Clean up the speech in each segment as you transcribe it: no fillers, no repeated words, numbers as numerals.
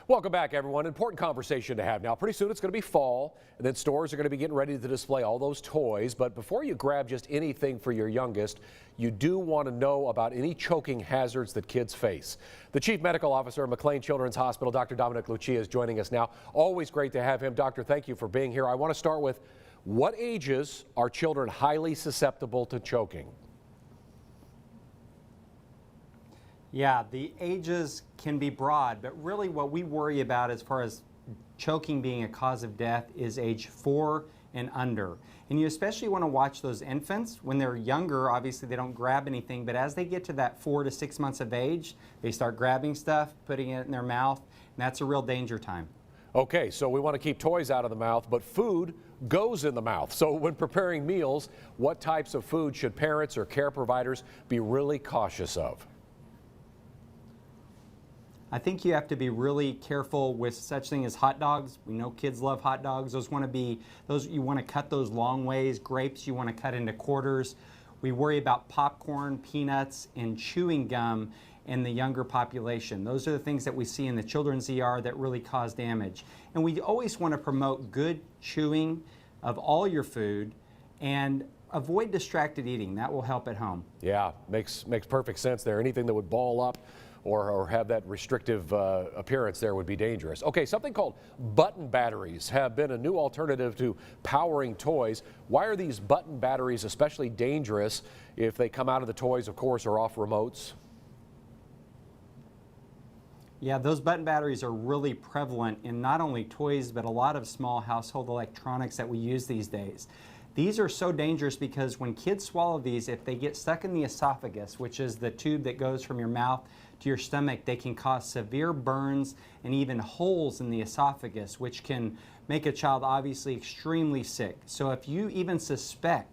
Welcome back, everyone. Important conversation to have now. Pretty soon it's going to be fall, and then stores are going to be getting ready to display all those toys. But before you grab just anything for your youngest, you do want to know about any choking hazards that kids face. The Chief Medical Officer of McLane Children's Hospital, Dr. Dominic Lucia, is joining us now. Always great to have him. Doctor, thank you for being here. I want to start with, what ages are children highly susceptible to choking? Yeah, the ages can be broad, but really what we worry about as far as choking being a cause of death is age 4 and under. And you especially want to watch those infants. When they're younger, obviously they don't grab anything, but as they get to that 4 to 6 months of age, they start grabbing stuff, putting it in their mouth, and that's a real danger time. Okay, so we want to keep toys out of the mouth, but food goes in the mouth. So when preparing meals, what types of food should parents or care providers be really cautious of? I think you have to be really careful with such thing as hot dogs. We know kids love hot dogs. You want to cut those long ways. Grapes you want to cut into quarters. We worry about popcorn, peanuts, and chewing gum in the younger population. Those are the things that we see in the children's ER that really cause damage. And we always want to promote good chewing of all your food and avoid distracted eating. That will help at home. Yeah, makes perfect sense there. Anything that would ball up or have that restrictive appearance there would be dangerous. Okay, something called button batteries have been a new alternative to powering toys. Why are these button batteries especially dangerous if they come out of the toys, of course, or off remotes? Yeah, those button batteries are really prevalent in not only toys, but a lot of small household electronics that we use these days. These are so dangerous because when kids swallow these, if they get stuck in the esophagus, which is the tube that goes from your mouth to your stomach, they can cause severe burns and even holes in the esophagus, which can make a child obviously extremely sick. So if you even suspect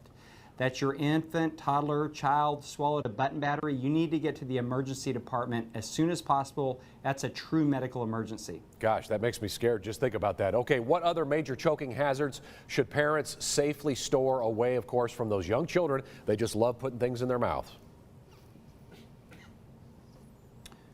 that your infant, toddler, child swallowed a button battery, you need to get to the emergency department as soon as possible. That's a true medical emergency. Gosh, that makes me scared. Just think about that. Okay, what other major choking hazards should parents safely store away, of course, from those young children? They just love putting things in their mouth.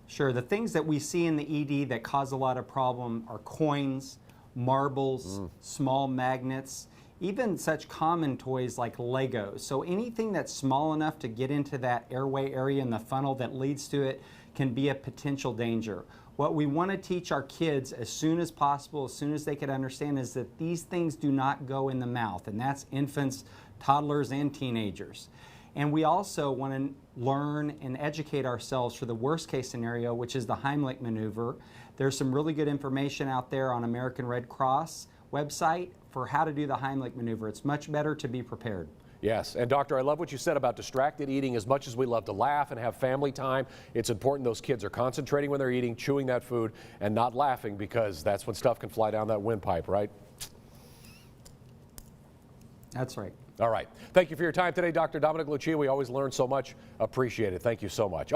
Sure, the things that we see in the ED that cause a lot of problem are coins, marbles, small magnets, even such common toys like Legos. So anything that's small enough to get into that airway area in the funnel that leads to it can be a potential danger. What we want to teach our kids as soon as possible, as soon as they can understand, is that these things do not go in the mouth, and that's infants, toddlers, and teenagers. And we also want to learn and educate ourselves for the worst case scenario, which is the Heimlich maneuver. There's some really good information out there on American Red Cross website for how to do the Heimlich maneuver. It's much better to be prepared. Yes, and doctor, I love what you said about distracted eating. As much as we love to laugh and have family time, it's important those kids are concentrating when they're eating, chewing that food, and not laughing, because that's when stuff can fly down that windpipe, right? That's right. All right. Thank you for your time today, Dr. Dominic Lucia. We always learn so much. Appreciate it. Thank you so much.